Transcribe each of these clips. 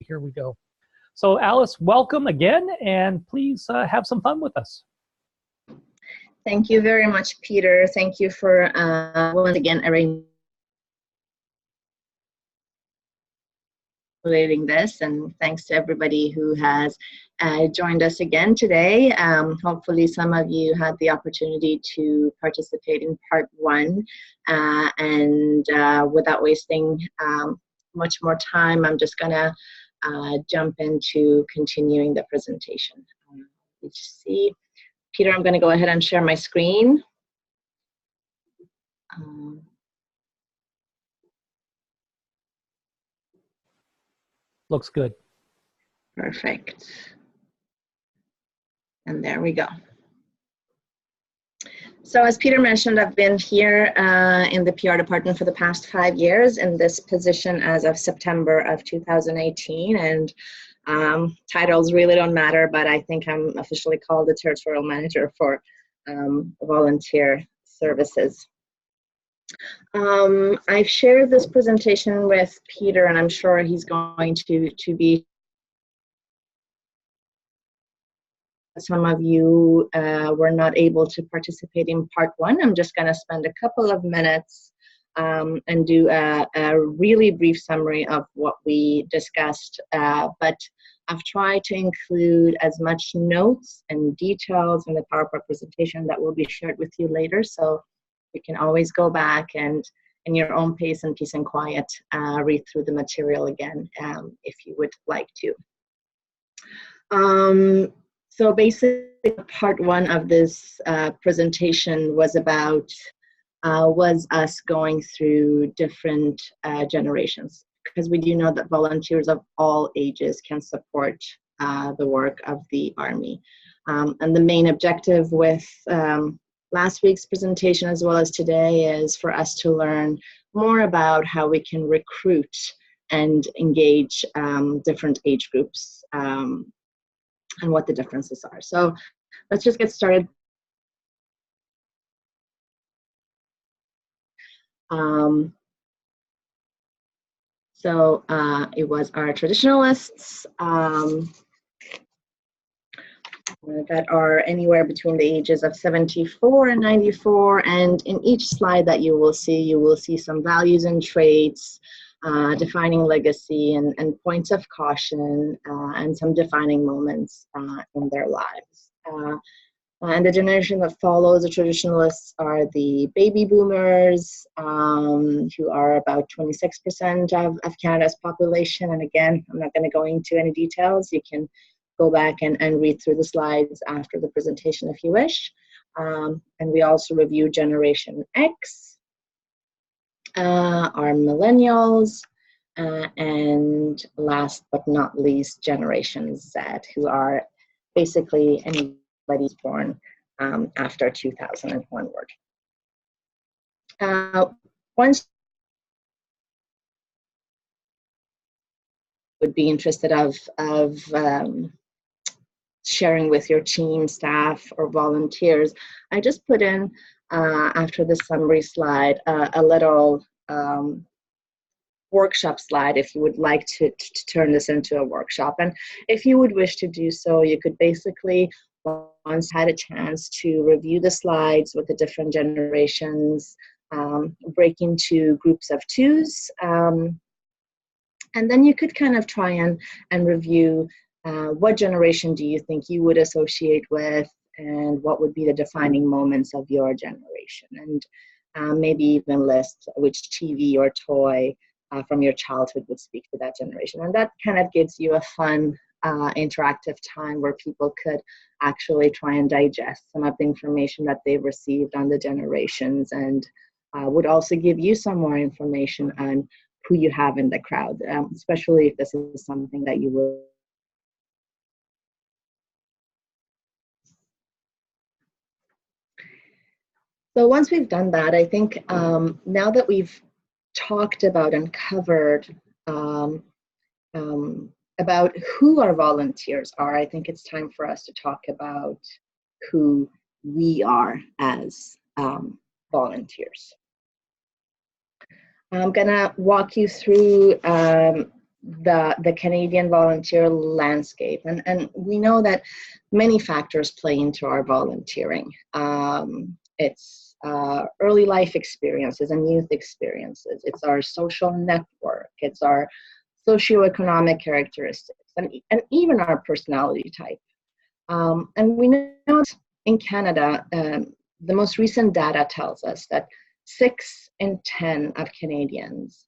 here we go. So Alice, welcome again, and please have some fun with us. Thank you very much, Peter. Thank you for once again arranging this, and thanks to everybody who has joined us again today. Hopefully some of you had the opportunity to participate in part one, and without wasting much more time, I'm just gonna jump into continuing the presentation. Let's see. Peter, I'm gonna go ahead and share my screen. Looks good. Perfect. And there we go. So as Peter mentioned, I've been here in the PR department for the past 5 years in this position as of September of 2018. And titles really don't matter, but I think I'm officially called the Territorial Manager for Volunteer Services. I've shared this presentation with Peter, and I'm sure he's going to be. Some of you were not able to participate in part one. I'm just going to spend a couple of minutes and do a really brief summary of what we discussed, but I've tried to include as much notes and details in the PowerPoint presentation that will be shared with you later, so you can always go back and in your own pace and peace and quiet read through the material again if you would like to. So basically, part one of this presentation was about us going through different generations, because we do know that volunteers of all ages can support the work of the Army. And the main objective with last week's presentation as well as today is for us to learn more about how we can recruit and engage different age groups and what the differences are. So let's just get started. It was our traditionalists that are anywhere between the ages of 74 and 94, and in each slide that you will see some values and traits, defining legacy and points of caution, and some defining moments in their lives. And the generation that follows the traditionalists are the baby boomers, who are about 26% of Canada's population. And again, I'm not going to go into any details. You can go back and read through the slides after the presentation if you wish. And we also review Generation X, our millennials, and last but not least, Generation Z, who are basically anybody born after 2000 and onward. Once would be interested of sharing with your team, staff, or volunteers, I just put in, after the summary slide, a little workshop slide if you would like to turn this into a workshop. And if you would wish to do so, you could basically, once had a chance to review the slides with the different generations, break into groups of twos, and then you could kind of try and review what generation do you think you would associate with, and what would be the defining moments of your generation, and maybe even list which TV or toy from your childhood would speak to that generation. And that kind of gives you a fun interactive time where people could actually try and digest some of the information that they've received on the generations, and would also give you some more information on who you have in the crowd, especially if this is something that you will. So once we've done that, I think now that we've talked about and covered about who our volunteers are, I think it's time for us to talk about who we are as volunteers. I'm gonna walk you through the Canadian volunteer landscape. And we know that many factors play into our volunteering. It's early life experiences and youth experiences. It's our social network. It's our socioeconomic characteristics, and even our personality type. And we know that in Canada, the most recent data tells us that 6 in 10 of Canadians,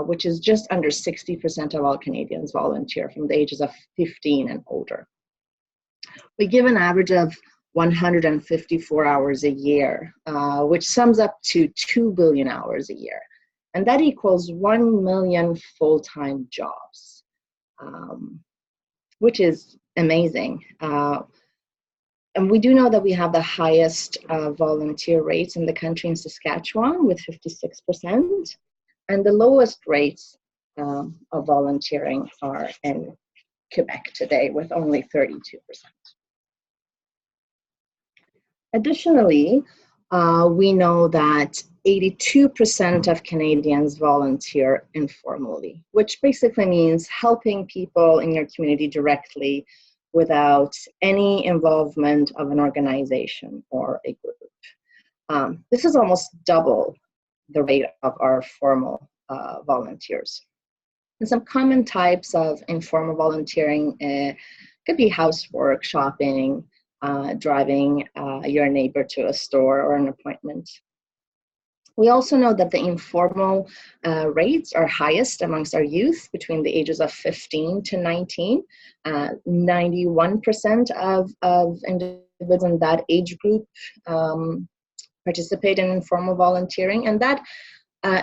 which is just under 60% of all Canadians, volunteer from the ages of 15 and older. We give an average of 154 hours a year, which sums up to 2 billion hours a year. And that equals 1 million full-time jobs, which is amazing. And we do know that we have the highest volunteer rates in the country in Saskatchewan with 56%, and the lowest rates of volunteering are in Quebec today with only 32%. Additionally, we know that 82% of Canadians volunteer informally, which basically means helping people in your community directly without any involvement of an organization or a group. This is almost double the rate of our formal volunteers. And some common types of informal volunteering could be housework, shopping, driving your neighbor to a store or an appointment. We also know that the informal rates are highest amongst our youth between the ages of 15 to 19. 91% of individuals in that age group participate in informal volunteering, and that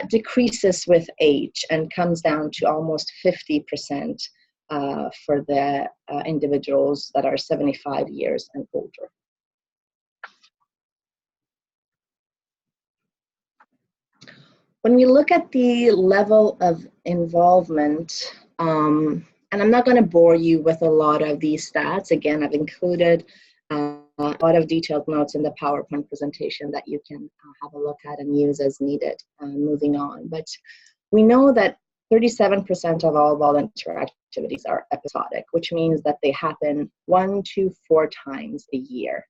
decreases with age and comes down to almost 50% for the individuals that are 75 years and older. When we look at the level of involvement, and I'm not going to bore you with a lot of these stats. Again, I've included a lot of detailed notes in the PowerPoint presentation that you can have a look at and use as needed moving on. But we know that 37% of all volunteer activities are episodic, which means that they happen 1 to 4 times a year.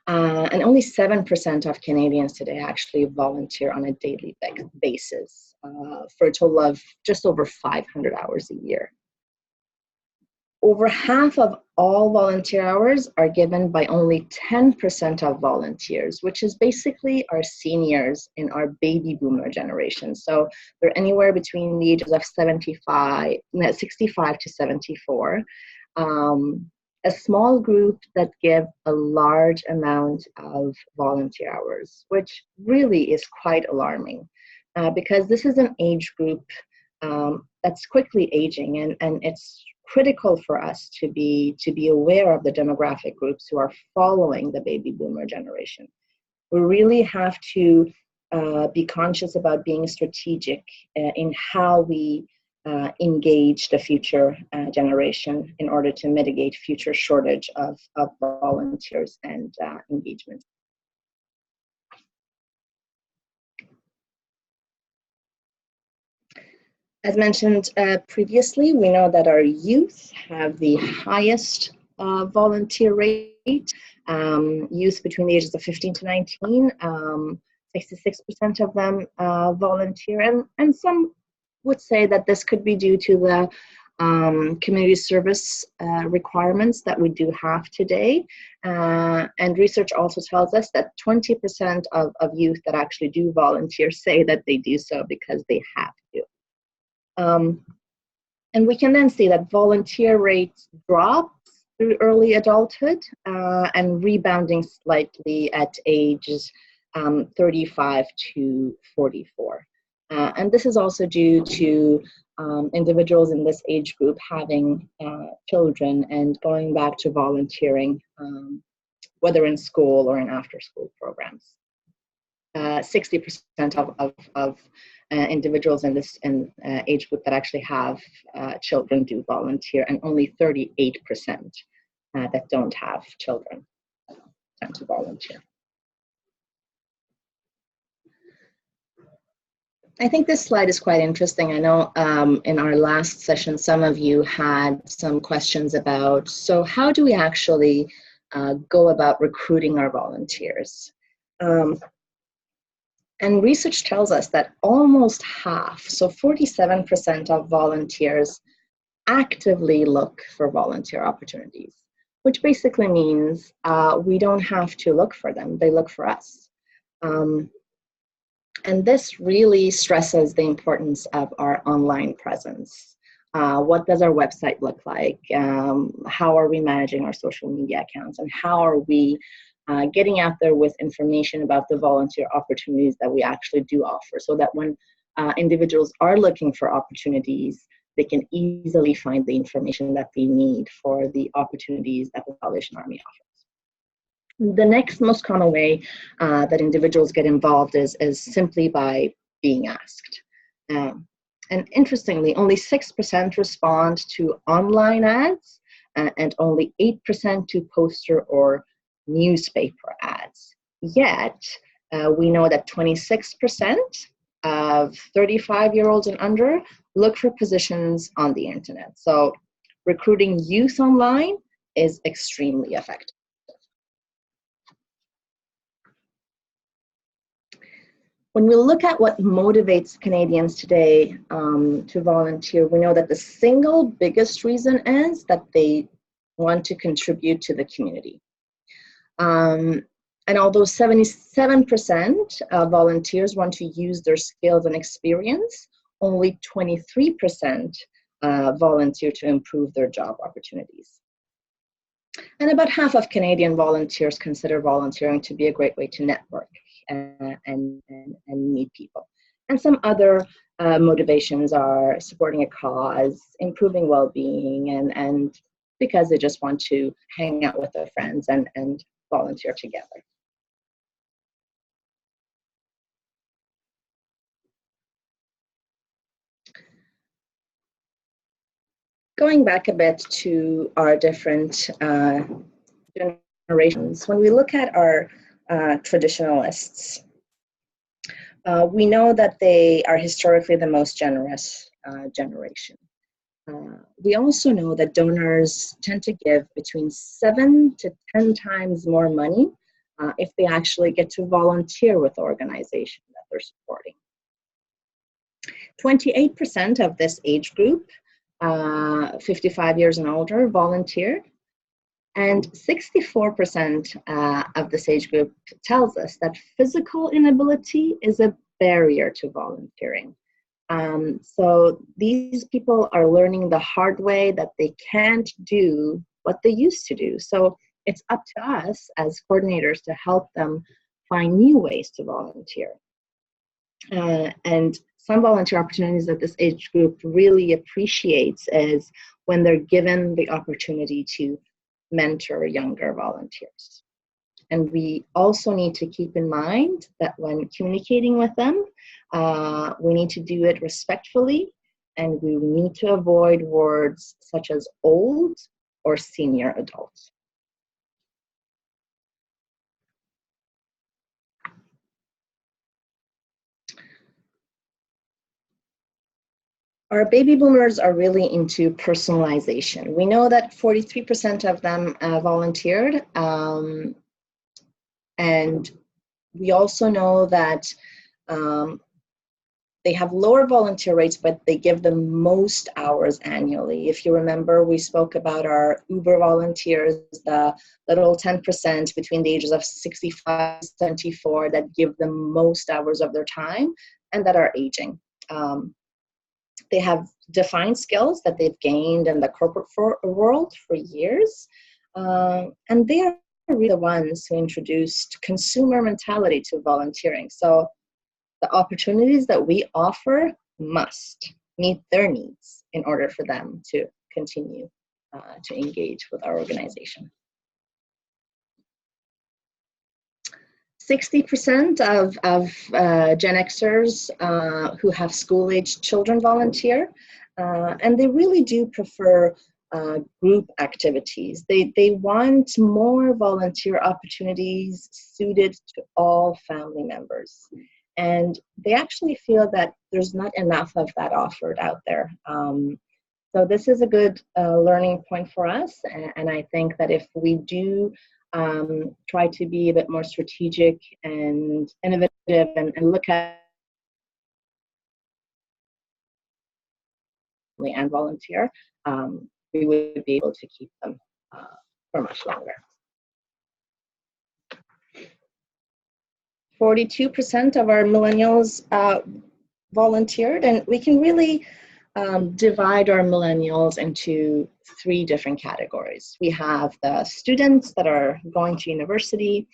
And only 7% of Canadians today actually volunteer on a daily basis for a total of just over 500 hours a year. Over half of all volunteer hours are given by only 10% of volunteers, which is basically our seniors in our baby boomer generation. So they're anywhere between the ages of 65 to 74. A small group that give a large amount of volunteer hours, which really is quite alarming because this is an age group that's quickly aging, and it's critical for us to be aware of the demographic groups who are following the baby boomer generation. We really have to be conscious about being strategic in how we engage the future generation in order to mitigate future shortage of volunteers and engagement. As mentioned previously, we know that our youth have the highest volunteer rate. Youth between the ages of 15 to 19, 66% of them volunteer, and some would say that this could be due to the community service requirements that we do have today. And research also tells us that 20% of youth that actually do volunteer say that they do so because they have to. And we can then see that volunteer rates drop through early adulthood and rebounding slightly at ages 35 to 44. And this is also due to individuals in this age group having children and going back to volunteering, whether in school or in after-school programs. 60% of individuals in this age group that actually have children do volunteer, and only 38% that don't have children tend to volunteer. I think this slide is quite interesting. I know in our last session, some of you had some questions about, so how do we actually go about recruiting our volunteers? And research tells us that almost half, so 47% of volunteers actively look for volunteer opportunities, which basically means we don't have to look for them, they look for us. And this really stresses the importance of our online presence. What does our website look like? How are we managing our social media accounts? And how are we getting out there with information about the volunteer opportunities that we actually do offer, so that when individuals are looking for opportunities, they can easily find the information that they need for the opportunities that the Salvation Army offers. The next most common way that individuals get involved is simply by being asked. And interestingly, only 6% respond to online ads and only 8% to poster or newspaper ads. Yet, we know that 26% of 35-year-olds and under look for positions on the internet. So recruiting youth online is extremely effective. When we look at what motivates Canadians today to volunteer, we know that the single biggest reason is that they want to contribute to the community. And although 77% of volunteers want to use their skills and experience, only 23% volunteer to improve their job opportunities. And about half of Canadian volunteers consider volunteering to be a great way to network and meet people. And some other motivations are supporting a cause, improving well-being, and because they just want to hang out with their friends and volunteer together. Going back a bit to our different generations, when we look at our traditionalists, we know that they are historically the most generous generation. We also know that donors tend to give between 7 to 10 times more money if they actually get to volunteer with the organization that they're supporting. 28% of this age group, 55 years and older, volunteered. And 64% of this age group tells us that physical inability is a barrier to volunteering. So these people are learning the hard way that they can't do what they used to do. So it's up to us as coordinators to help them find new ways to volunteer. And some volunteer opportunities that this age group really appreciates is when they're given the opportunity to mentor younger volunteers. And we also need to keep in mind that when communicating with them, we need to do it respectfully, and we need to avoid words such as old or senior adults. Our baby boomers are really into personalization. We know that 43% of them volunteered, and we also know that they have lower volunteer rates, but they give the most hours annually. If you remember, we spoke about our Uber volunteers, the little 10% between the ages of 65 and 74 that give the most hours of their time and that are aging. They have defined skills that they've gained in the corporate world for years, and they are really the ones who introduced consumer mentality to volunteering. So the opportunities that we offer must meet their needs in order for them to continue to engage with our organization. 60% of Gen Xers who have school-aged children volunteer, and they really do prefer group activities. They want more volunteer opportunities suited to all family members. And they actually feel that there's not enough of that offered out there. So this is a good learning point for us. And I think that if we do try to be a bit more strategic and innovative and look at and volunteer, we would be able to keep them for much longer. 42% of our millennials volunteered, and we can really divide our millennials into 3 different categories. We have the students that are going to university.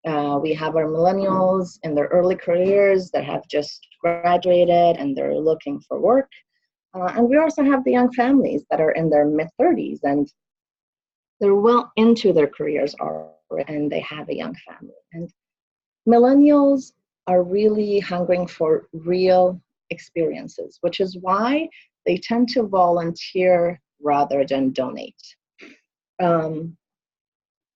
We have our millennials in their early careers that have just graduated and they're looking for work. And we also have the young families that are in their mid-30s and they're well into their careers already and they have a young family. And millennials are really hungering for real experiences, which is why they tend to volunteer rather than donate.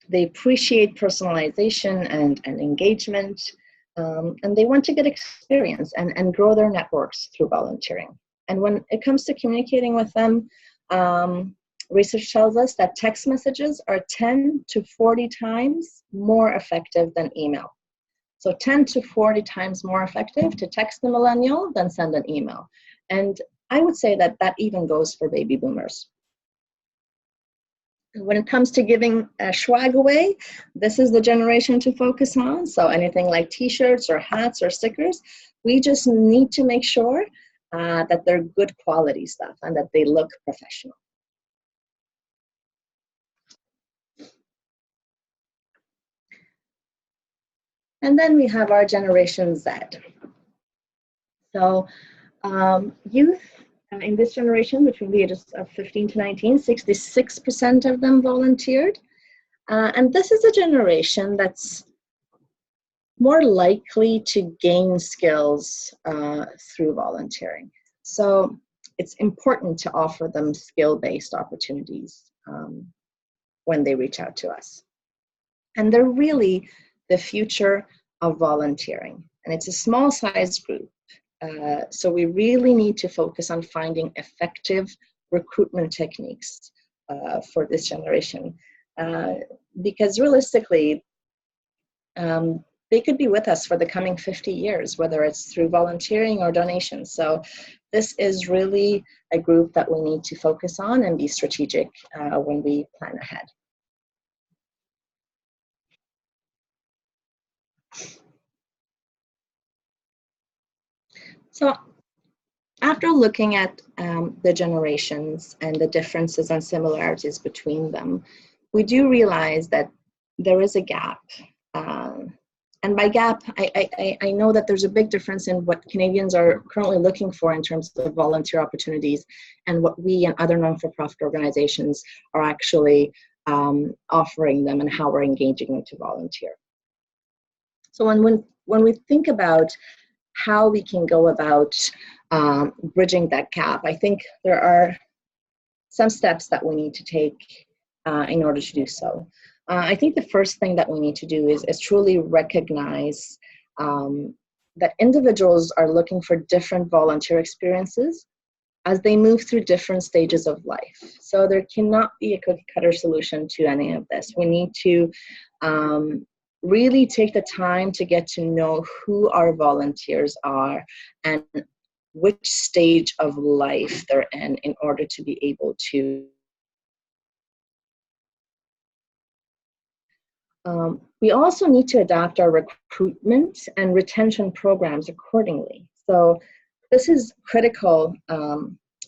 They appreciate personalization and engagement, and they want to get experience and grow their networks through volunteering. And when it comes to communicating with them, research tells us that text messages are 10 to 40 times more effective than email. So 10 to 40 times more effective to text the millennial than send an email. And I would say that that even goes for baby boomers. When it comes to giving swag away, this is the generation to focus on. So anything like t-shirts or hats or stickers, we just need to make sure that they're good quality stuff and that they look professional. And then we have our Generation Z. So youth in this generation, between the ages of 15 to 19, 66% of them volunteered. And this is a generation that's more likely to gain skills through volunteering. So it's important to offer them skill-based opportunities when they reach out to us. And they're really the future of volunteering. And it's a small size group. So we really need to focus on finding effective recruitment techniques for this generation. Because realistically, they could be with us for the coming 50 years, whether it's through volunteering or donations. So this is really a group that we need to focus on and be strategic when we plan ahead. So after looking at the generations and the differences and similarities between them, we do realize that there is a gap. And by gap, I know that there's a big difference in what Canadians are currently looking for in terms of volunteer opportunities and what we and other non-for-profit organizations are actually offering them and how we're engaging them to volunteer. So when we think about how we can go about bridging that gap, I think there are some steps that we need to take in order to do so. I think the first thing that we need to do is truly recognize that individuals are looking for different volunteer experiences as they move through different stages of life. So there cannot be a cookie cutter solution to any of this. We need to really take the time to get to know who our volunteers are and which stage of life they're in order to be able to. We also need to adapt our recruitment and retention programs accordingly. So this is critical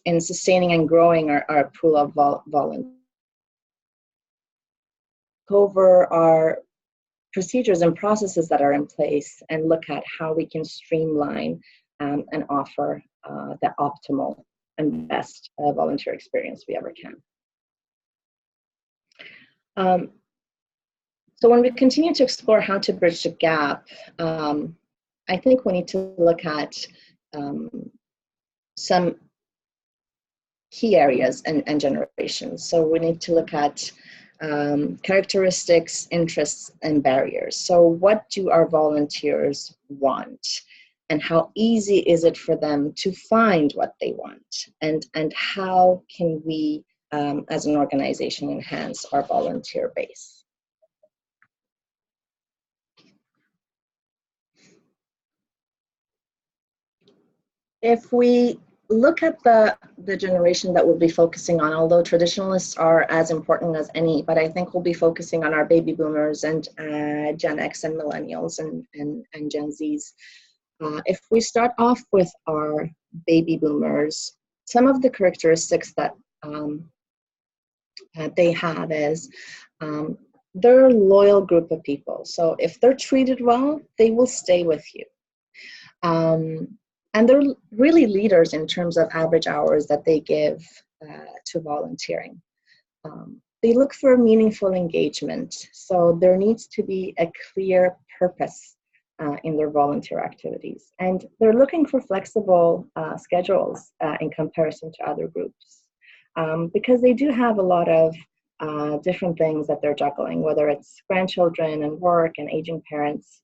in sustaining and growing our pool of volunteers. Over our procedures and processes that are in place and look at how we can streamline and offer the optimal and best volunteer experience we ever can. So when we continue to explore how to bridge the gap, I think we need to look at some key areas and generations. So we need to look at characteristics, interests, and barriers. So what do our volunteers want? and how easy is it for them to find what they want, and how can we as an organization enhance our volunteer base. If we look at the generation that we'll be focusing on, although traditionalists are as important as any, but I think we'll be focusing on our baby boomers and Gen X and millennials and Gen Zs. If we start off with our baby boomers, some of the characteristics that they have is they're a loyal group of people. So if they're treated well, they will stay with you. And they're really leaders in terms of average hours that they give to volunteering. They look for meaningful engagement. So there needs to be a clear purpose in their volunteer activities. And they're looking for flexible schedules in comparison to other groups. Because they do have a lot of different things that they're juggling, whether it's grandchildren and work and aging parents.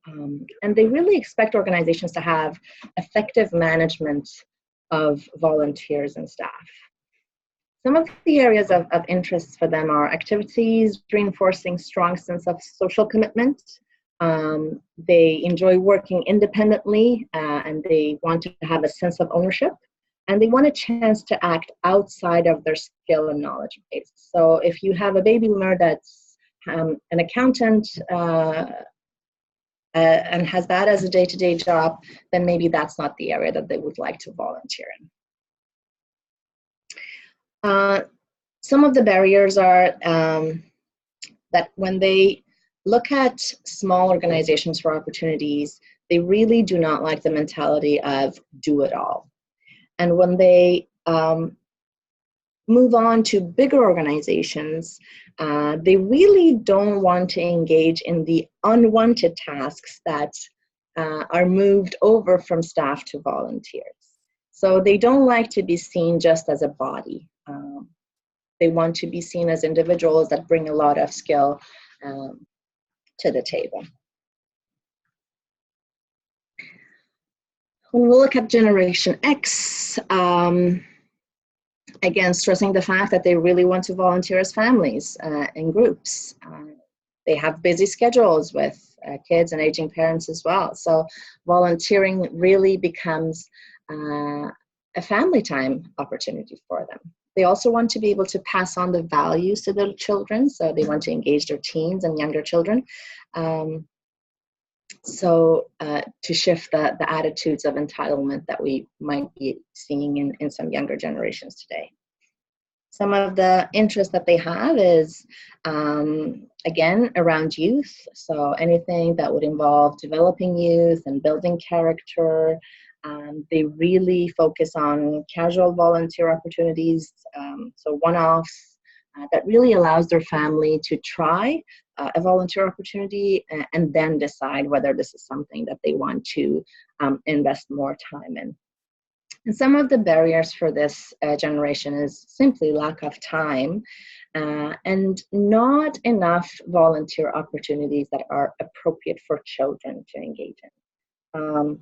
And they really expect organizations to have effective management of volunteers and staff. Some of the areas of interest for them are activities reinforcing strong sense of social commitment. They enjoy working independently and they want to have a sense of ownership. And they want a chance to act outside of their skill and knowledge base. So if you have a baby boomer that's an accountant and has that as a day-to-day job, then maybe that's not the area that they would like to volunteer in. Some of the barriers are that when they look at small organizations for opportunities, they really do not like the mentality of do it all. And when they move on to bigger organizations, they really don't want to engage in the unwanted tasks that are moved over from staff to volunteers. So they don't like to be seen just as a body. They want to be seen as individuals that bring a lot of skill to the table. When we look at Generation X, again, stressing the fact that they really want to volunteer as families in groups. They have busy schedules with kids and aging parents as well. So volunteering really becomes a family time opportunity for them. They also want to be able to pass on the values to their children. So they want to engage their teens and younger children. To shift the attitudes of entitlement that we might be seeing in some younger generations today. Some of the interests that they have is, again, around youth. So anything that would involve developing youth and building character. They really focus on casual volunteer opportunities, so one-offs that really allows their family to try a volunteer opportunity and then decide whether this is something that they want to invest more time in. And some of the barriers for this generation is simply lack of time and not enough volunteer opportunities that are appropriate for children to engage in.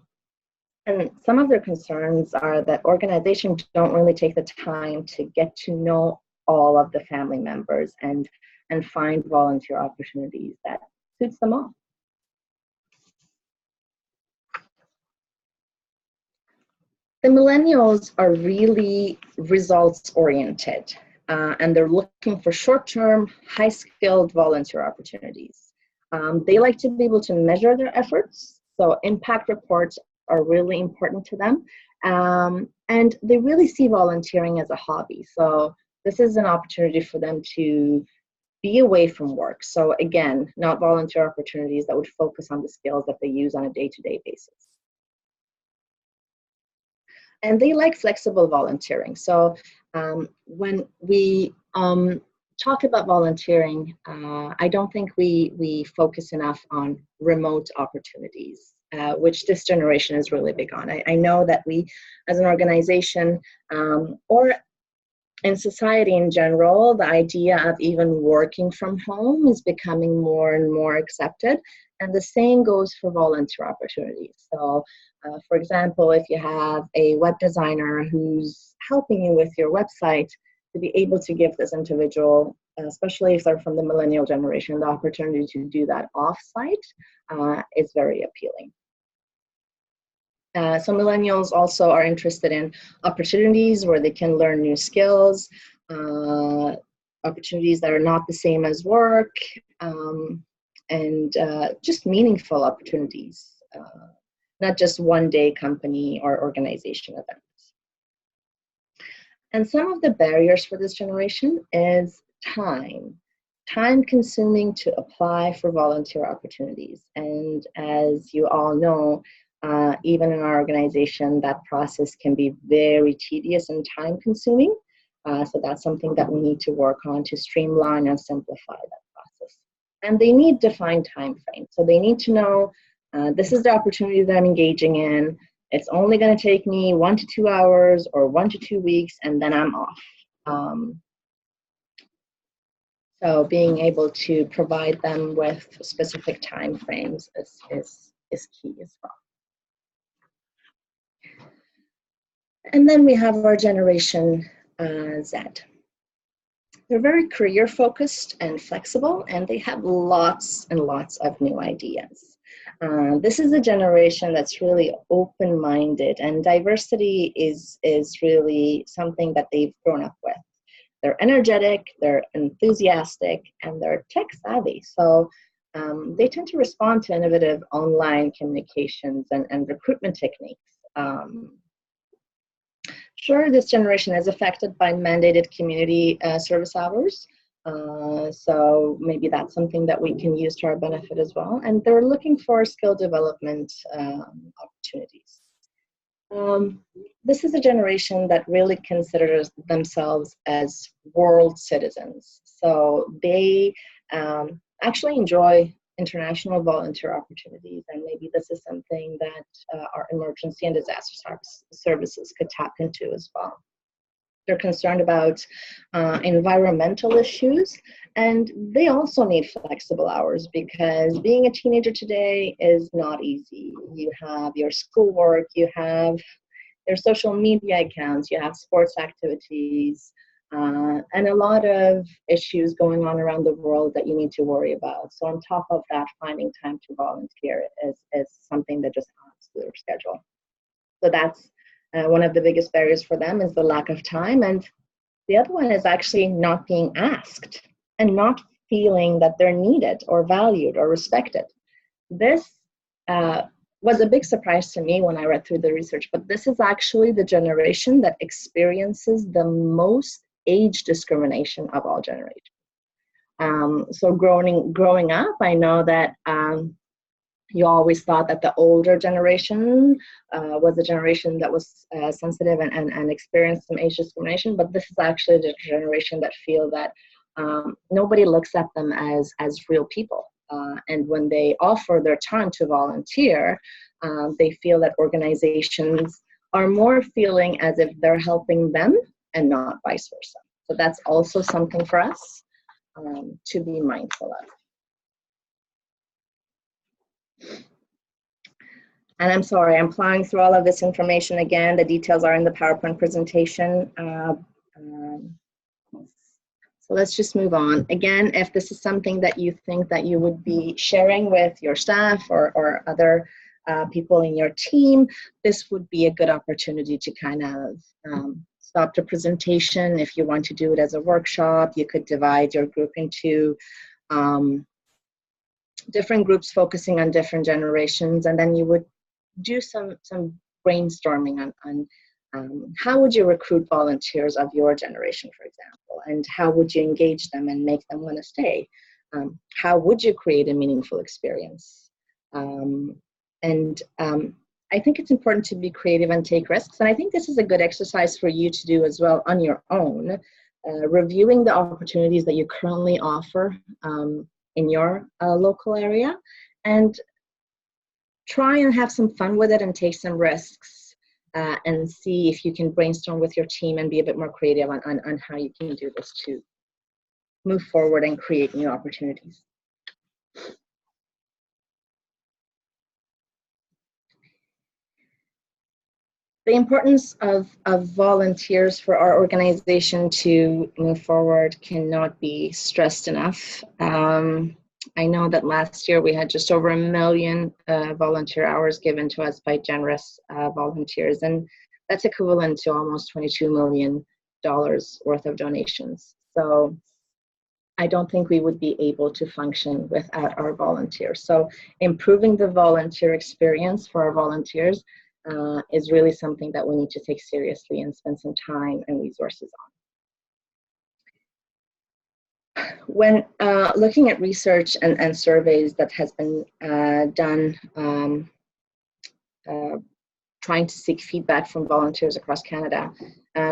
And some of their concerns are that organizations don't really take the time to get to know all of the family members and find volunteer opportunities that suits them all. The millennials are really results-oriented, and they're looking for short-term, high-skilled volunteer opportunities. They like to be able to measure their efforts, so impact reports are really important to them, and they really see volunteering as a hobby. So this is an opportunity for them to be away from work. So again, not volunteer opportunities that would focus on the skills that they use on a day-to-day basis. And they like flexible volunteering. So when we talk about volunteering, I don't think we focus enough on remote opportunities, which this generation is really big on. I know that we, as an organization, or in society in general, the idea of even working from home is becoming more and more accepted. And the same goes for volunteer opportunities. So, for example, if you have a web designer who's helping you with your website, to be able to give this individual, especially if they're from the millennial generation, the opportunity to do that off-site is very appealing. So millennials also are interested in opportunities where they can learn new skills, opportunities that are not the same as work, and just meaningful opportunities, not just one-day company or organization events. And some of the barriers for this generation is time consuming to apply for volunteer opportunities. And as you all know, even in our organization, that process can be very tedious and time consuming. So that's something that we need to work on to streamline and simplify that process. And they need defined time frames. So they need to know, this is the opportunity that I'm engaging in. It's only going to take me 1 to 2 hours or 1 to 2 weeks, and then I'm off. So being able to provide them with specific time frames is key as well. And then we have our generation Z. They're very career focused and flexible, and they have lots and lots of new ideas. This is a generation that's really open-minded, and diversity is really something that they've grown up with. They're energetic, they're enthusiastic, and they're tech savvy. So they tend to respond to innovative online communications and recruitment techniques. Sure, this generation is affected by mandated community service hours. So maybe that's something that we can use to our benefit as well. And they're looking for skill development opportunities. This is a generation that really considers themselves as world citizens. So they actually enjoy international volunteer opportunities, and maybe this is something that our emergency and disaster services could tap into as well. They're concerned about environmental issues, and they also need flexible hours because being a teenager today is not easy. You have your schoolwork, you have your social media accounts, you have sports activities, and a lot of issues going on around the world that you need to worry about. So on top of that, finding time to volunteer is something that just adds to their schedule. So that's one of the biggest barriers for them is the lack of time. And the other one is actually not being asked and not feeling that they're needed or valued or respected. This was a big surprise to me when I read through the research, but this is actually the generation that experiences the most age discrimination of all generations. So growing up, I know that you always thought that the older generation was the generation that was sensitive and experienced some age discrimination, but this is actually the generation that feel that nobody looks at them as real people. And when they offer their time to volunteer, they feel that organizations are more feeling as if they're helping them and not vice versa. So that's also something for us to be mindful of. And I'm sorry, I'm plowing through all of this information again. The details are in the PowerPoint presentation. So let's just move on. Again, if this is something that you think that you would be sharing with your staff or other people in your team, this would be a good opportunity to kind of stop the presentation. If you want to do it as a workshop, you could divide your group into different groups focusing on different generations, and then you would do some brainstorming on how would you recruit volunteers of your generation, for example, and how would you engage them and make them want to stay? How would you create a meaningful experience? I think it's important to be creative and take risks, and I think this is a good exercise for you to do as well on your own, reviewing the opportunities that you currently offer in your local area, and try and have some fun with it and take some risks and see if you can brainstorm with your team and be a bit more creative on how you can do this to move forward and create new opportunities. The importance of volunteers for our organization to move forward cannot be stressed enough. I know that last year we had just over 1 million volunteer hours given to us by generous volunteers, and that's equivalent to almost $22 million worth of donations. So I don't think we would be able to function without our volunteers. So improving the volunteer experience for our volunteers is really something that we need to take seriously and spend some time and resources on. When looking at research and surveys that has been done, trying to seek feedback from volunteers across Canada,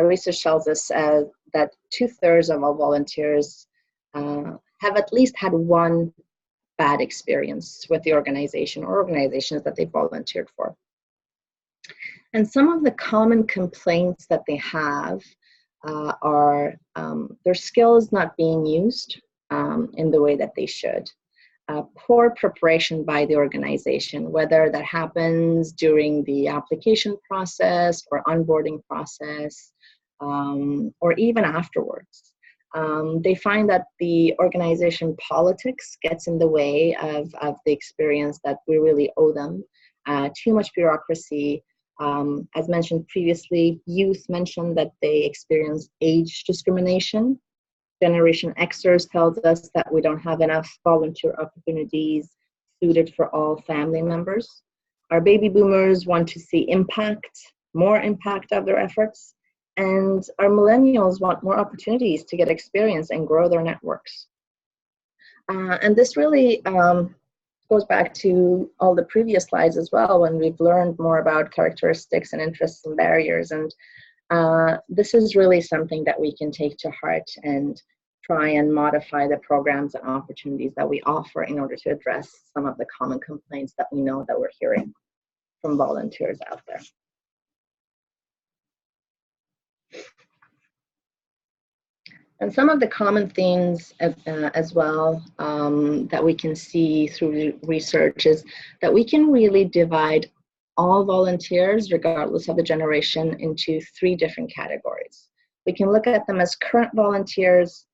research tells us that 2/3 of all volunteers have at least had one bad experience with the organization or organizations that they volunteered for. And some of the common complaints that they have are their skills not being used in the way that they should. Poor preparation by the organization, whether that happens during the application process or onboarding process, or even afterwards. They find that the organization politics gets in the way of the experience that we really owe them. Too much bureaucracy. As mentioned previously, youth mentioned that they experience age discrimination. Generation Xers tells us that we don't have enough volunteer opportunities suited for all family members. Our baby boomers want to see more impact of their efforts. And our millennials want more opportunities to get experience and grow their networks. And this really goes back to all the previous slides as well, when we've learned more about characteristics and interests and barriers. And this is really something that we can take to heart and try and modify the programs and opportunities that we offer in order to address some of the common complaints that we know that we're hearing from volunteers out there. And some of the common themes as well that we can see through research is that we can really divide all volunteers, regardless of the generation, into 3 different categories. We can look at them as current volunteers,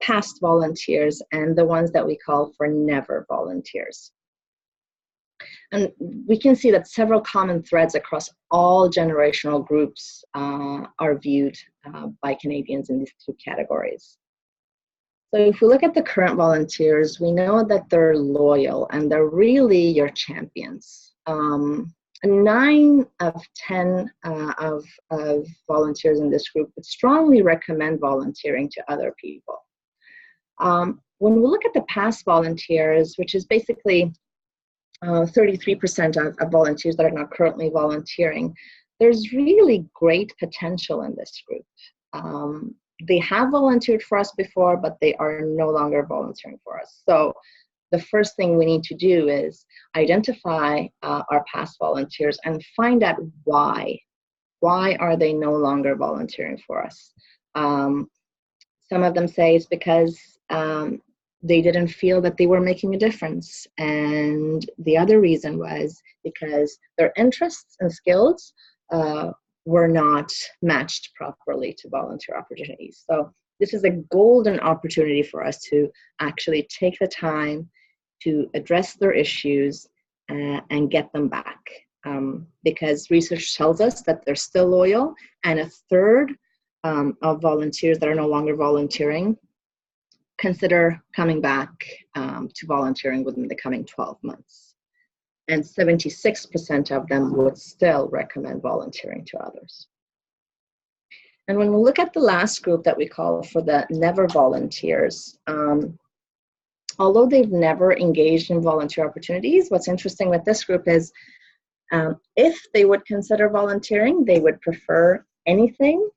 past volunteers, and the ones that we call for never volunteers. And we can see that several common threads across all generational groups are viewed by Canadians in these 2 categories. So if we look at the current volunteers, we know that they're loyal and they're really your champions. 9 of 10 of volunteers in this group would strongly recommend volunteering to other people. When we look at the past volunteers, which is basically 33% of volunteers that are not currently volunteering, there's really great potential in this group. They have volunteered for us before, but they are no longer volunteering for us. So the first thing we need to do is identify our past volunteers and find out why. Why are they no longer volunteering for us? Some of them say it's because they didn't feel that they were making a difference. And the other reason was because their interests and skills were not matched properly to volunteer opportunities. So this is a golden opportunity for us to actually take the time to address their issues and get them back. Because research tells us that they're still loyal, and 1/3 of volunteers that are no longer volunteering consider coming back to volunteering within the coming 12 months. And 76% of them would still recommend volunteering to others. And when we look at the last group that we call for the never volunteers, although they've never engaged in volunteer opportunities, what's interesting with this group is if they would consider volunteering, they would prefer anything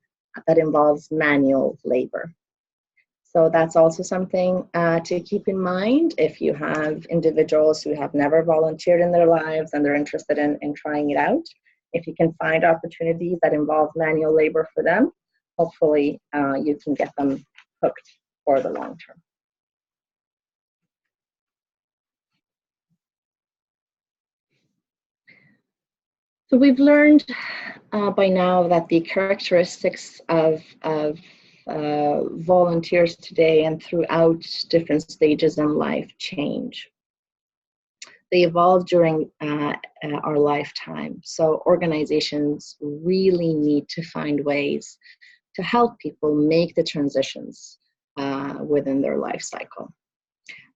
that involves manual labor. So that's also something to keep in mind if you have individuals who have never volunteered in their lives and they're interested in trying it out. If you can find opportunities that involve manual labor for them, hopefully you can get them hooked for the long term. So we've learned by now that the characteristics of volunteers today and throughout different stages in life change. They evolve during our lifetime. So organizations really need to find ways to help people make the transitions within their life cycle.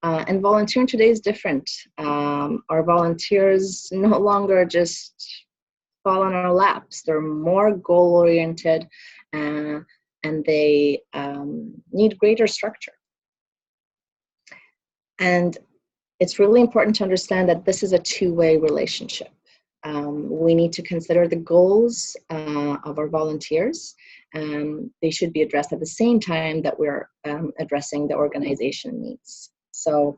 And volunteering today is different. Our volunteers no longer just fall on our laps. They're more goal-oriented and they need greater structure. And it's really important to understand that this is a two-way relationship. We need to consider the goals of our volunteers. They should be addressed at the same time that we're addressing the organization needs. So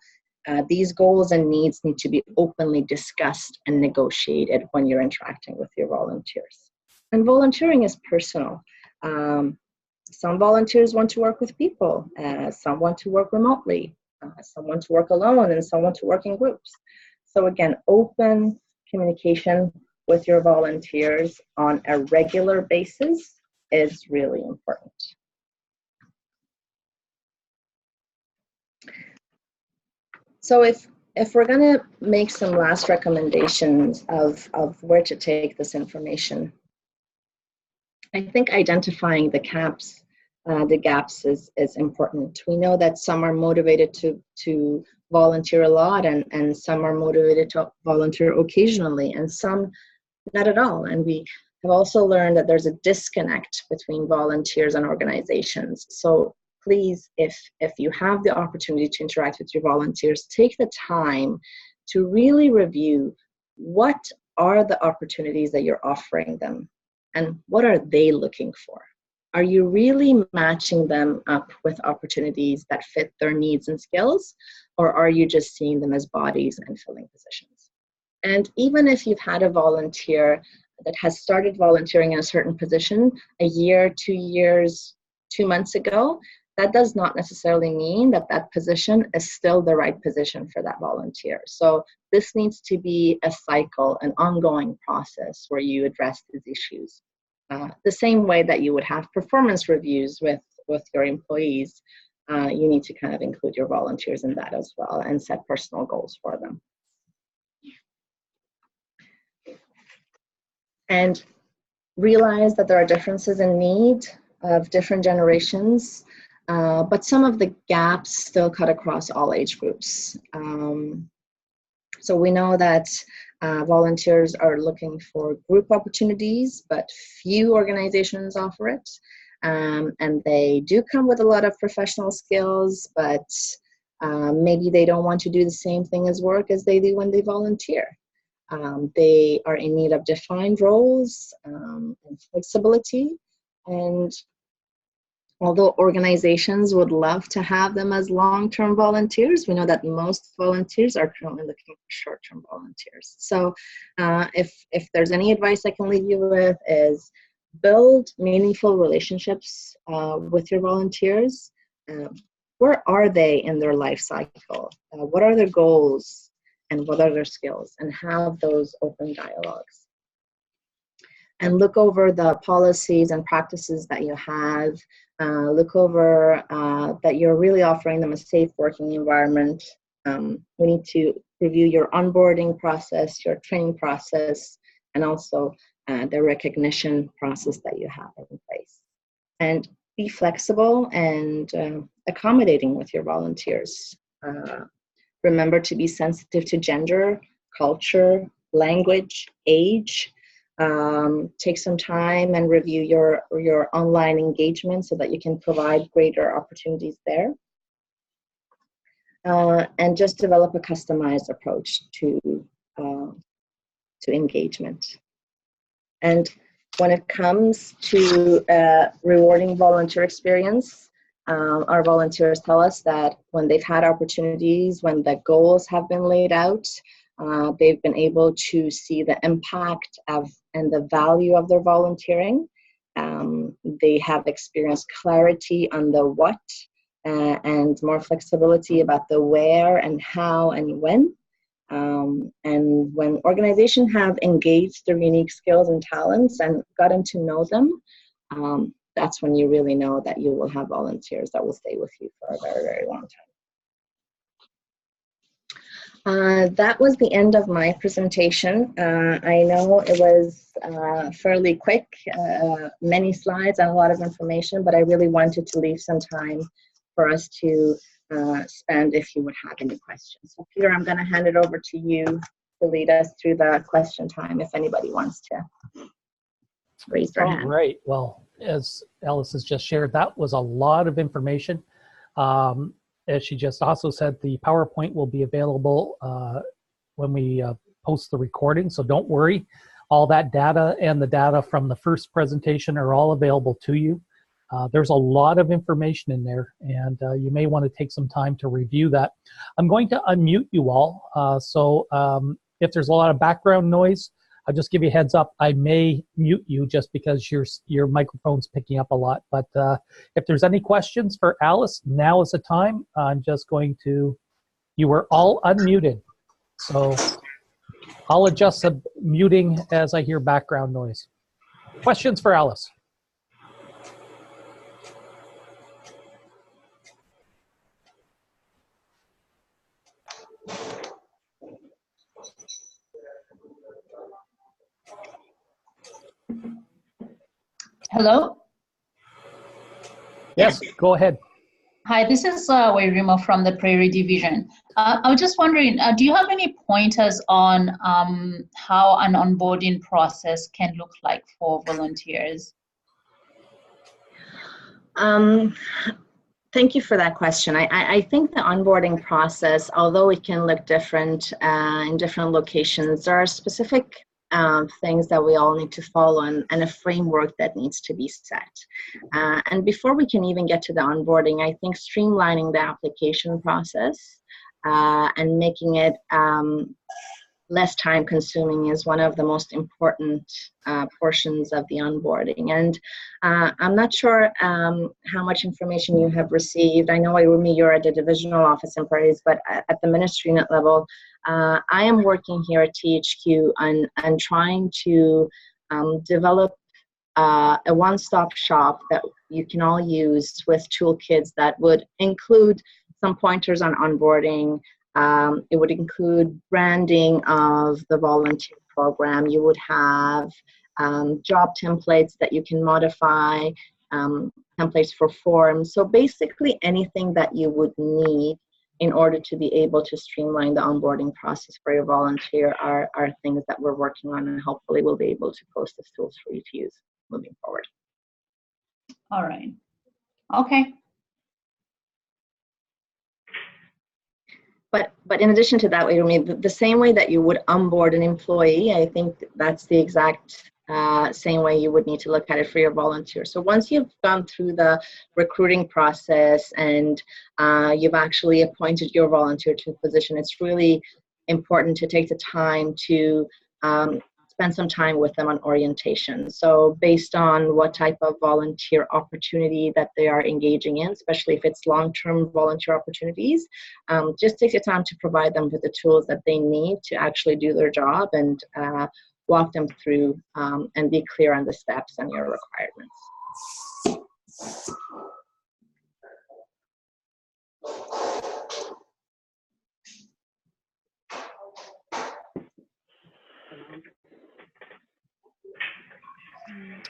these goals and needs need to be openly discussed and negotiated when you're interacting with your volunteers. And volunteering is personal. Some volunteers want to work with people, some want to work remotely, some want to work alone, and some want to work in groups. So again, open communication with your volunteers on a regular basis is really important. So if we're going to make some last recommendations of where to take this information, I think identifying the gaps is important. We know that some are motivated to volunteer a lot, and some are motivated to volunteer occasionally, and some not at all. And we have also learned that there's a disconnect between volunteers and organizations. So please, if you have the opportunity to interact with your volunteers, take the time to really review what are the opportunities that you're offering them and what are they looking for. Are you really matching them up with opportunities that fit their needs and skills, or are you just seeing them as bodies and filling positions? And even if you've had a volunteer that has started volunteering in a certain position a year, 2 years, 2 months ago, that does not necessarily mean that that position is still the right position for that volunteer. So this needs to be a cycle, an ongoing process where you address these issues. The same way that you would have performance reviews with your employees, you need to kind of include your volunteers in that as well and set personal goals for them. And realize that there are differences in need of different generations, but some of the gaps still cut across all age groups. So we know that volunteers are looking for group opportunities, but few organizations offer it. And they do come with a lot of professional skills, but maybe they don't want to do the same thing as work as they do when they volunteer. They are in need of defined roles and flexibility. And although organizations would love to have them as long-term volunteers, we know that most volunteers are currently looking for short-term volunteers. So if there's any advice I can leave you with is build meaningful relationships with your volunteers. Where are they in their life cycle? What are their goals? And what are their skills? And have those open dialogues. And look over the policies and practices that you have. Look over that you're really offering them a safe working environment. We need to review your onboarding process, your training process, and also the recognition process that you have in place. And be flexible and accommodating with your volunteers. Remember to be sensitive to gender, culture, language, age. Take some time and review your online engagement so that you can provide greater opportunities there. And just develop a customized approach to engagement. And when it comes to rewarding volunteer experience, our volunteers tell us that when they've had opportunities, when the goals have been laid out, they've been able to see the impact of and the value of their volunteering. They have experienced clarity on the what and more flexibility about the where and how and when. And when organizations have engaged their unique skills and talents and gotten to know them, that's when you really know that you will have volunteers that will stay with you for a very, very long time. That was the end of my presentation. I know it was fairly quick, many slides and a lot of information, but I really wanted to leave some time for us to spend if you would have any questions. So Peter, I'm going to hand it over to you to lead us through the question time if anybody wants to raise their hand. All right. Well, as Alice has just shared, that was a lot of information. As she just also said, the PowerPoint will be available when we post the recording, so don't worry. All that data and the data from the first presentation are all available to you. There's a lot of information in there, and you may want to take some time to review that. I'm going to unmute you all, so if there's a lot of background noise, I'll just give you a heads up. I may mute you just because your microphone's picking up a lot. But if there's any questions for Alice, now is the time. I'm just going to, you were all unmuted. So I'll adjust the muting as I hear background noise. Questions for Alice? Hello? Yes, go ahead. Hi, this is Wairima from the Prairie Division. I was just wondering, do you have any pointers on how an onboarding process can look like for volunteers? Thank you for that question. I think the onboarding process, although it can look different in different locations, there are specific things that we all need to follow and a framework that needs to be set. And before we can even get to the onboarding, I think streamlining the application process and making it less time consuming is one of the most important portions of the onboarding. And I'm not sure how much information you have received. I know, Irumi, you're at the divisional office in Prairies, but at the ministry unit level, I am working here at THQ on trying to develop a one-stop shop that you can all use with toolkits that would include some pointers on onboarding. It would include branding of the volunteer program. You would have job templates that you can modify, templates for forms. So basically anything that you would need in order to be able to streamline the onboarding process for your volunteer are things that we're working on, and hopefully we'll be able to post these tools for you to use moving forward. All right. Okay. But in addition to that, the same way that you would onboard an employee, I think that's the exact same way you would need to look at it for your volunteer. So once you've gone through the recruiting process and you've actually appointed your volunteer to a position, it's really important to take the time to spend some time with them on orientation. So based on what type of volunteer opportunity that they are engaging in, especially if it's long-term volunteer opportunities, just take the time to provide them with the tools that they need to actually do their job, and walk them through and be clear on the steps and your requirements.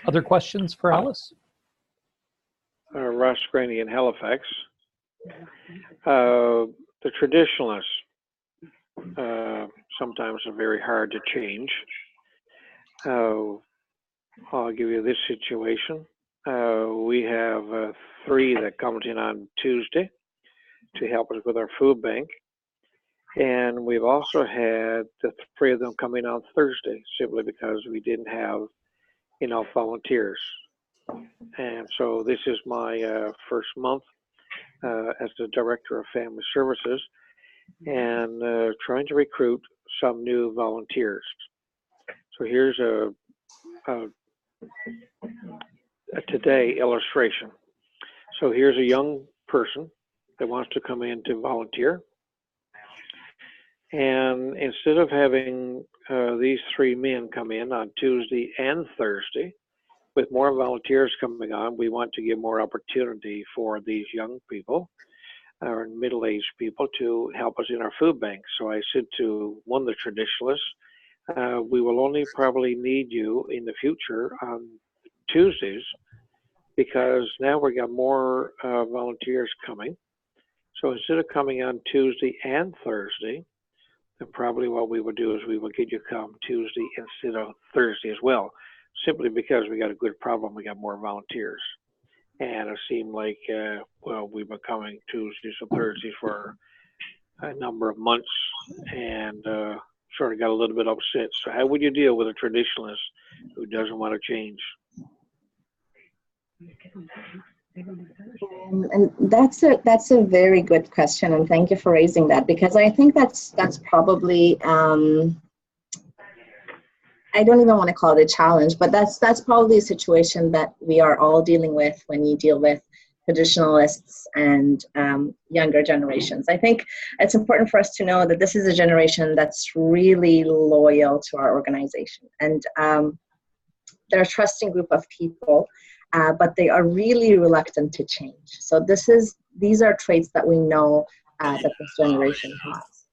Other questions for Alice? Ross Graney in Halifax. The traditionalists sometimes are very hard to change. I'll give you this situation. We have 3 that come in on Tuesday to help us with our food bank. And we've also had the 3 of them coming on Thursday, simply because we didn't have enough volunteers. And so this is my first month as the Director of Family Services, and trying to recruit some new volunteers. So here's a today illustration. So here's a young person that wants to come in to volunteer. And instead of having these three men come in on Tuesday and Thursday, with more volunteers coming on, we want to give more opportunity for these young people or middle-aged people to help us in our food bank. So I said to one of the traditionalists, we will only probably need you in the future on Tuesdays because now we got more volunteers coming. So instead of coming on Tuesday and Thursday, then probably what we would do is we would get you come Tuesday instead of Thursday as well, simply because we got a good problem. We got more volunteers. And it seemed like, well, we've been coming Tuesdays and Thursdays for a number of months and sort of got a little bit upset. So how would you deal with a traditionalist who doesn't want to change? And that's a very good question, and thank you for raising that, because I think that's probably I don't even want to call it a challenge, but that's probably a situation that we are all dealing with when you deal with traditionalists and younger generations. I think it's important for us to know that this is a generation that's really loyal to our organization, and they're a trusting group of people. But they are really reluctant to change. So these are traits that we know that this generation has.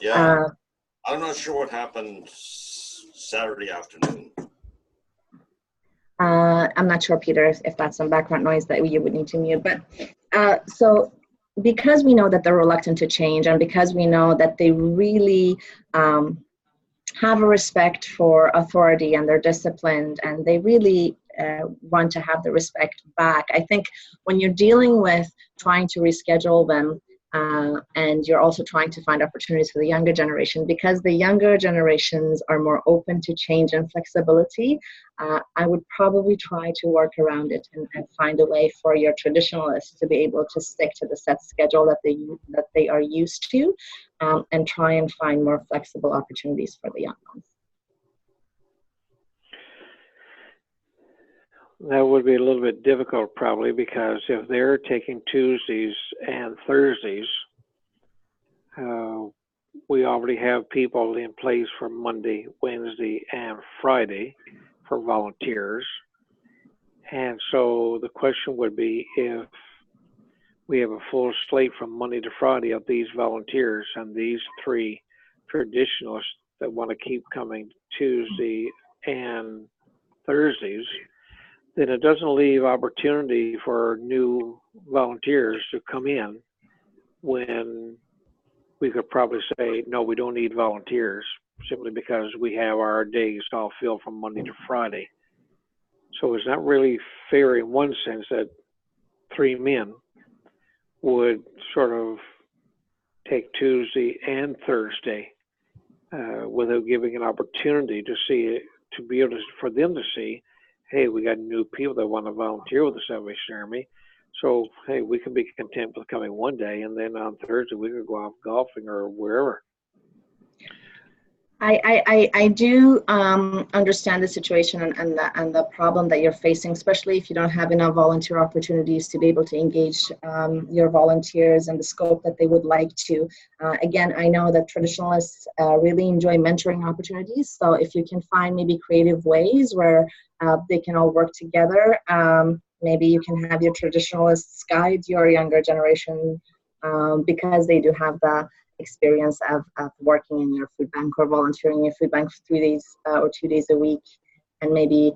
Yeah, I'm not sure what happened Saturday afternoon. I'm not sure, Peter, if that's some background noise that you would need to mute. But so because we know that they're reluctant to change, and because we know that they really have a respect for authority and they're disciplined and they really want to have the respect back. I think when you're dealing with trying to reschedule them and you're also trying to find opportunities for the younger generation, because the younger generations are more open to change and flexibility, I would probably try to work around it and find a way for your traditionalists to be able to stick to the set schedule that they are used to, and try and find more flexible opportunities for the young ones. That would be a little bit difficult probably, because if they're taking Tuesdays and Thursdays, we already have people in place for Monday, Wednesday, and Friday for volunteers. And so the question would be, if we have a full slate from Monday to Friday of these volunteers and these three traditionalists that want to keep coming Tuesday and Thursdays, then it doesn't leave opportunity for new volunteers to come in when we could probably say, no, we don't need volunteers, simply because we have our days all filled from Monday to Friday. So it's not really fair in one sense that three men would sort of take Tuesday and Thursday without giving an opportunity to see it, to be able to, for them to see, hey, we got new people that want to volunteer with the Salvation Army. So, hey, we can be content with coming one day, and then on Thursday we could go off golfing or wherever. I do understand the situation and the problem that you're facing, especially if you don't have enough volunteer opportunities to be able to engage your volunteers in the scope that they would like to. Again, I know that traditionalists really enjoy mentoring opportunities, so if you can find maybe creative ways where they can all work together, maybe you can have your traditionalists guide your younger generation, because they do have the experience of working in your food bank or volunteering in your food bank for 3 days or 2 days a week, and maybe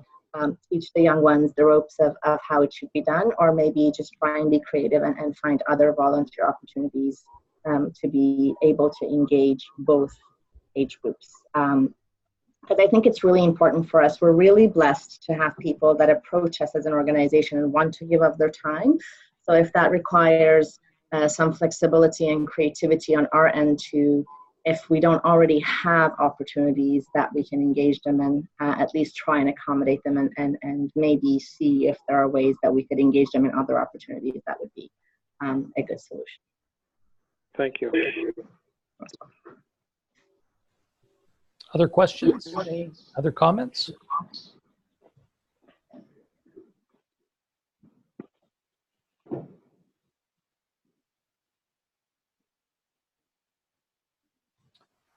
teach the young ones the ropes of how it should be done, or maybe just try and be creative and find other volunteer opportunities to be able to engage both age groups. Because I think it's really important for us. We're really blessed to have people that approach us as an organization and want to give up their time. So if that requires some flexibility and creativity on our end to, if we don't already have opportunities that we can engage them in, at least try and accommodate them and maybe see if there are ways that we could engage them in other opportunities, that would be a good solution. Thank you. Other questions? Other comments?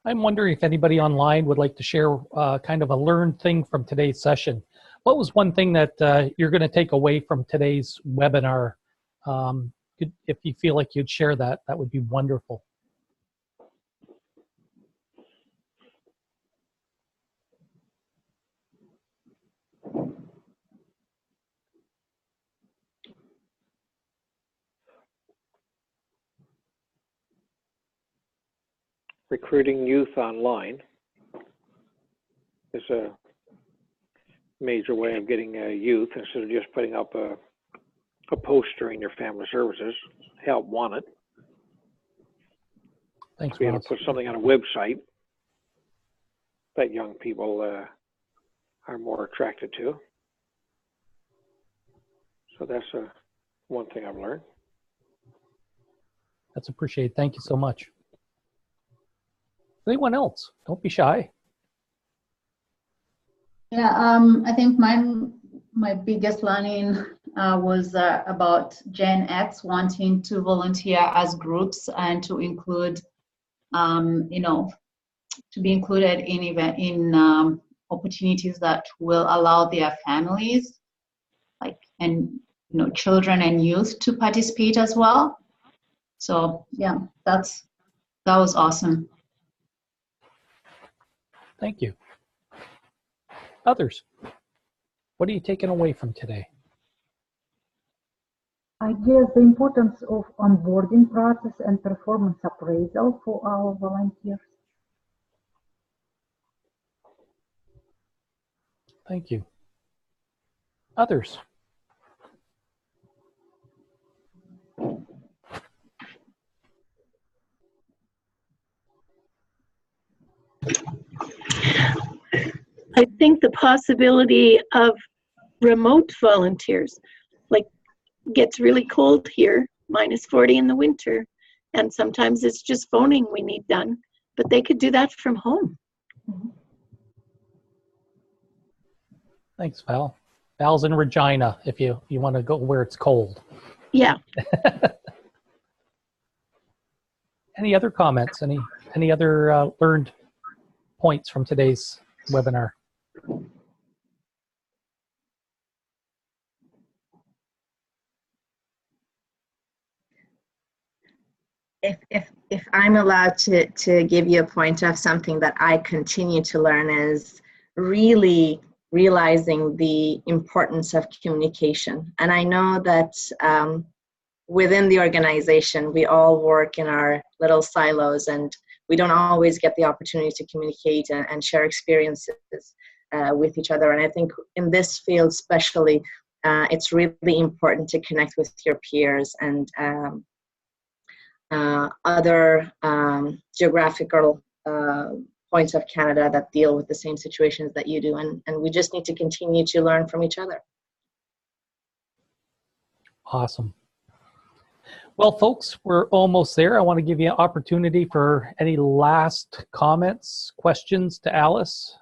I'm wondering if anybody online would like to share kind of a learned thing from today's session. What was one thing that you're going to take away from today's webinar? If you feel like you'd share that, that would be wonderful. Recruiting youth online is a major way of getting youth instead of just putting up a poster in your family services. Help wanted. Thanks, Be able Ross. to put something on a website that young people are more attracted to. So that's one thing I've learned. That's appreciated. Thank you so much. Anyone else? Don't be shy. Yeah, I think my biggest learning was about Gen X wanting to volunteer as groups and to include, to be included in opportunities that will allow their families, and children and youth to participate as well. So yeah, that was awesome. Thank you. Others, what are you taking away from today? I guess the importance of onboarding process and performance appraisal for our volunteers. Thank you. Others? I think the possibility of remote volunteers, like gets really cold here, -40 in the winter, and sometimes it's just phoning we need done, but they could do that from home. Thanks, Val. Val's in Regina if you want to go where it's cold. Yeah. Any other comments? Any other learned points from today's webinar? If I'm allowed to give you a point of something that I continue to learn is really realizing the importance of communication. And I know that within the organization, we all work in our little silos and we don't always get the opportunity to communicate and share experiences with each other. And I think in this field especially, it's really important to connect with your peers and other geographical points of Canada that deal with the same situations that you do. And we just need to continue to learn from each other. Awesome. Well, folks, we're almost there. I want to give you an opportunity for any last comments, questions to Alice.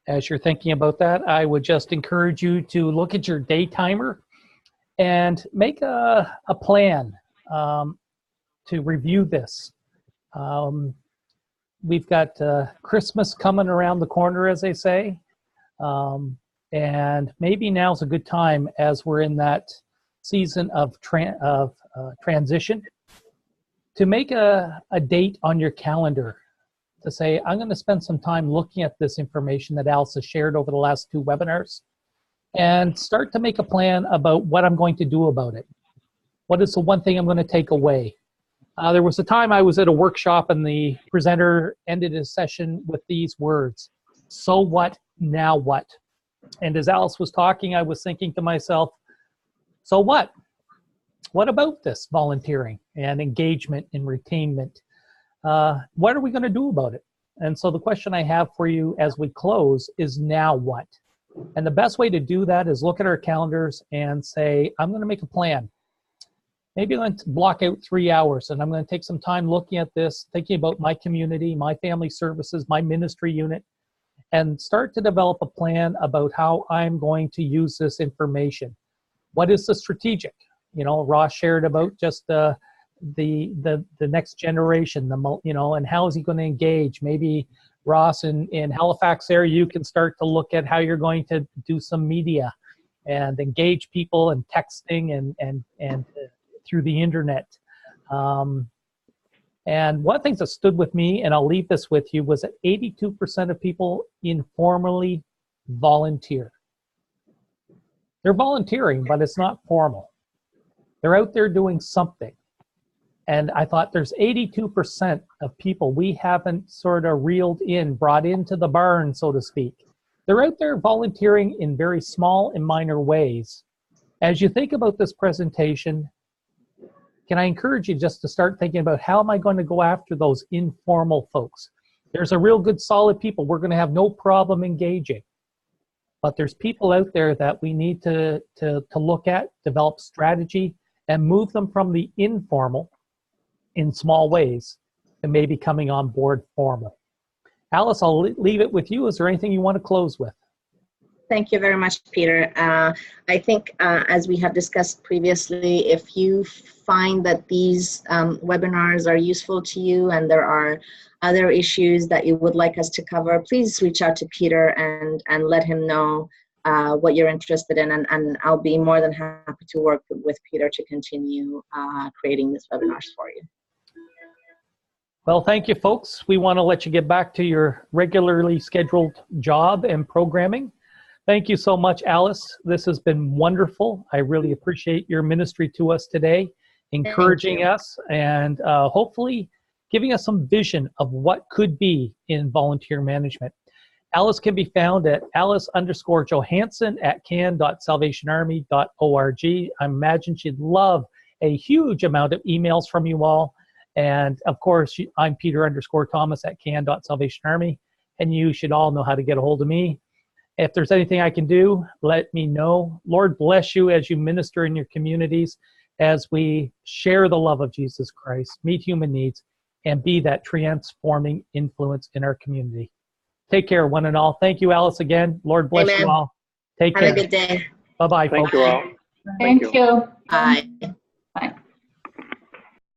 As you're thinking about that, I would just encourage you to look at your day timer and make a plan to review this. We've got Christmas coming around the corner, as they say. And maybe now's a good time as we're in that season of transition to make a date on your calendar to say, I'm going to spend some time looking at this information that Alice has shared over the last 2 webinars and start to make a plan about what I'm going to do about it. What is the one thing I'm going to take away? There was a time I was at a workshop and the presenter ended his session with these words, so what, now what? And as Alice was talking, I was thinking to myself, so what? What about this volunteering and engagement and retainment? What are we going to do about it? And so the question I have for you as we close is now what? And the best way to do that is look at our calendars and say, I'm going to make a plan. Maybe I'm going to block out 3 hours and I'm going to take some time looking at this, thinking about my community, my family services, my ministry unit, and start to develop a plan about how I'm going to use this information. What is the strategic? Ross shared about just the next generation, and how is he going to engage? Maybe Ross in Halifax there, you can start to look at how you're going to do some media and engage people and texting and through the internet. And one of the things that stood with me, and I'll leave this with you, was that 82% of people informally volunteer. They're volunteering, but it's not formal. They're out there doing something. And I thought there's 82% of people we haven't sort of brought into the barn, so to speak. They're out there volunteering in very small and minor ways. As you think about this presentation, can I encourage you just to start thinking about how am I going to go after those informal folks? There's a real good solid people we're going to have no problem engaging. But there's people out there that we need to look at, develop strategy, and move them from the informal in small ways and maybe coming on board formal. Alice, I'll leave it with you. Is there anything you want to close with? Thank you very much, Peter. I think, as we have discussed previously, if you find that these webinars are useful to you and there are other issues that you would like us to cover, please reach out to Peter and let him know what you're interested in, and I'll be more than happy to work with Peter to continue creating these webinars for you. Well, thank you, folks. We want to let you get back to your regularly scheduled job and programming. Thank you so much, Alice. This has been wonderful. I really appreciate your ministry to us today, encouraging us and hopefully giving us some vision of what could be in volunteer management. Alice can be found at alice_Johansson@can.salvationarmy.org. I imagine she'd love a huge amount of emails from you all. And of course, I'm Peter_Thomas at can.salvationarmy, and you should all know how to get a hold of me. If there's anything I can do, let me know. Lord bless you as you minister in your communities, as we share the love of Jesus Christ, meet human needs, and be that transforming influence in our community. Take care, one and all. Thank you, Alice, again. Lord bless Amen. you all. Take care. Have a good day. Bye-bye, Thank folks. you all. Thank you. Bye.